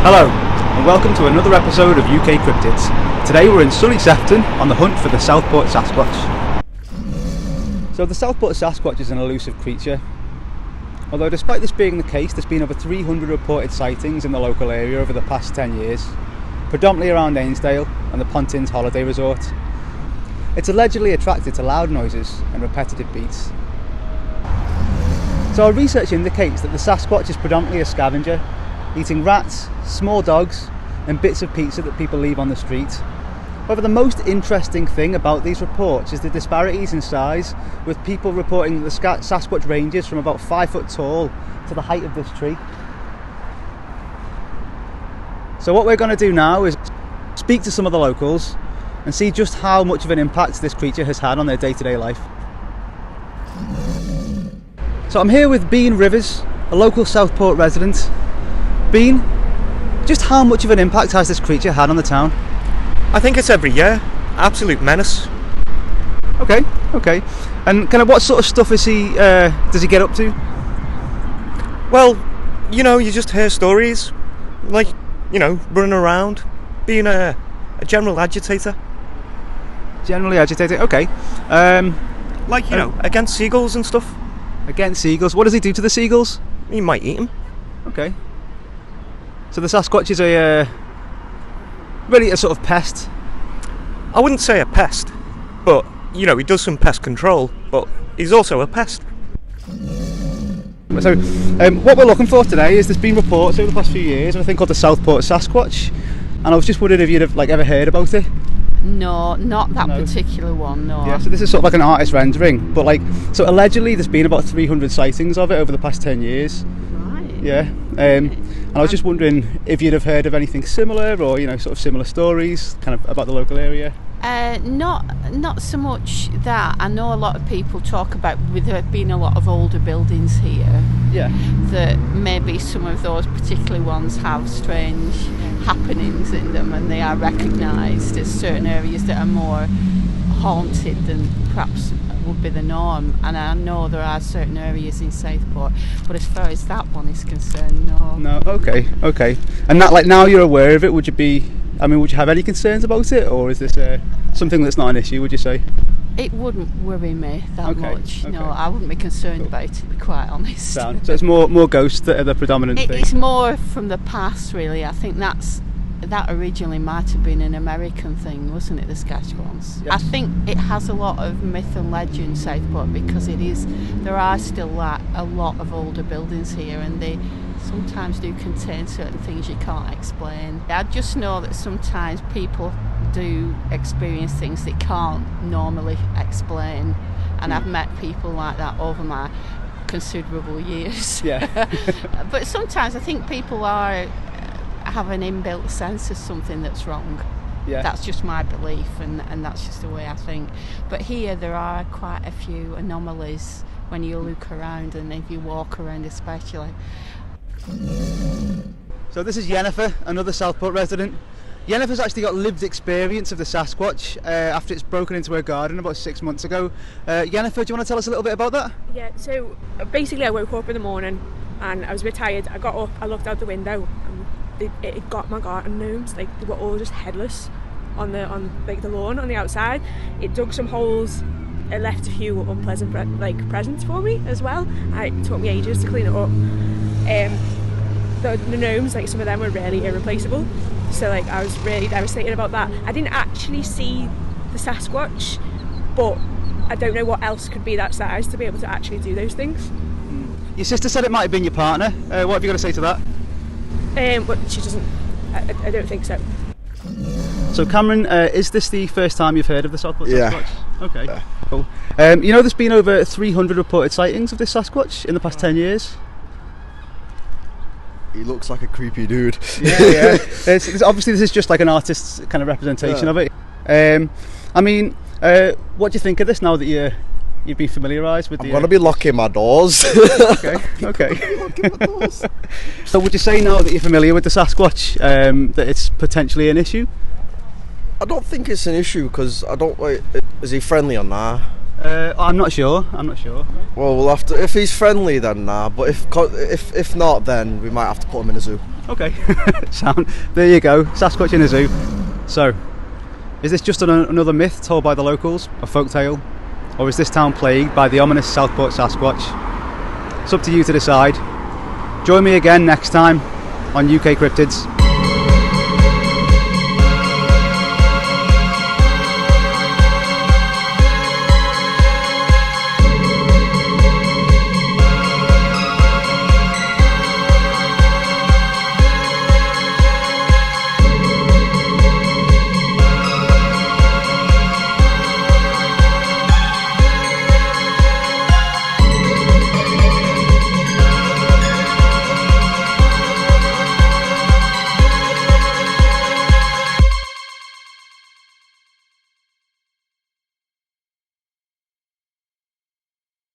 Hello, and welcome to another episode of UK Cryptids. Today we're in sunny Sefton on the hunt for the Southport Sasquatch. So the Southport Sasquatch is an elusive creature. Although despite this being the case, there's been over 300 reported sightings in the local area over the past 10 years, predominantly around Ainsdale and the Pontins holiday resort. It's allegedly attracted to loud noises and repetitive beats. So our research indicates that the Sasquatch is predominantly a scavenger, eating rats, small dogs and bits of pizza that people leave on the street. However, the most interesting thing about these reports is the disparities in size, with people reporting that the Sasquatch ranges from about 5 foot tall to the height of this tree. So what we're going to do now is speak to some of the locals and see just how much of an impact this creature has had on their day-to-day life. So I'm here with Bean Rivers, a local Southport resident. Bean, just how much of an impact has this creature had on the town? I think it's every year. Absolute menace. Okay. And kind of what sort of stuff does he get up to? Well, you just hear stories, like, running around, being a general agitator. Generally agitated, okay. Against seagulls and stuff. Against seagulls? What does he do to the seagulls? He might eat them. Okay. So the Sasquatch is really a sort of pest? I wouldn't say a pest, but, he does some pest control, but he's also a pest. So, what we're looking for today is there's been reports over the past few years of a thing called the Southport Sasquatch, and I was just wondering if you'd have ever heard about it? No, not that particular one, no. Yeah, so this is sort of like an artist rendering, but so allegedly there's been about 300 sightings of it over the past 10 years. Right. Yeah, and I was just wondering if you'd have heard of anything similar, or sort of similar stories, kind of about the local area. Not so much that. I know a lot of people talk about, with there being a lot of older buildings here, that maybe some of those particular ones have strange happenings in them, and they are recognised as certain areas that are more haunted than perhaps would be the norm. And I know there are certain areas in Southport, but as far as that one is concerned, no. Okay. And that, now you're aware of it, would you have any concerns about it, or is this something that's not an issue, would you say? It wouldn't worry me that much. No, I wouldn't be concerned about it, to be quite honest. So it's more ghosts that are the predominant thing? It's more from the past, really. I think that originally might have been an American thing, wasn't it, the Saskatchewans? Yes. I think it has a lot of myth and legend, Southport, because there are still a lot of older buildings here, and they sometimes do contain certain things you can't explain. I just know that sometimes people do experience things they can't normally explain, and I've met people like that over my considerable years. Yeah. But sometimes I think people have an inbuilt sense of something that's wrong. Yeah. That's just my belief, and that's just the way I think. But here there are quite a few anomalies when you look around, and if you walk around especially. So this is Jennifer, another Southport resident. Jennifer's actually got lived experience of the Sasquatch after it's broken into her garden about 6 months ago. Jennifer, do you want to tell us a little bit about that? Yeah, so basically I woke up in the morning and I was a bit tired. I got up, I looked out the window, and it got my garden gnomes. They were all just headless on the lawn on the outside. It dug some holes. It left a few unpleasant presents for me as well. It took me ages to clean it up. The gnomes, some of them were really irreplaceable, so I was really devastated about that. I didn't actually see the Sasquatch, but I don't know what else could be that size to be able to actually do those things. Your sister said it might have been your partner. What have you got to say to that? But she doesn't. I don't think so. So Cameron, is this the first time you've heard of the Southport Sasquatch? Okay, yeah. Cool. There's been over 300 reported sightings of this Sasquatch in the past 10 years. He looks like a creepy dude. Yeah. Obviously this is just like an artist's kind of representation of it. What do you think of this now that you've been familiarised with I'm going to be locking my doors. Okay. So would you say now that you're familiar with the Sasquatch that it's potentially an issue? I don't think it's an issue, because I don't is he friendly or nah? I'm not sure. Well, we'll have to. If he's friendly, then nah. But if not, then we might have to put him in a zoo. Okay, sound. There you go, Sasquatch in a zoo. So, is this just another myth told by the locals, a folk tale, or is this town plagued by the ominous Southport Sasquatch? It's up to you to decide. Join me again next time on UK Cryptids.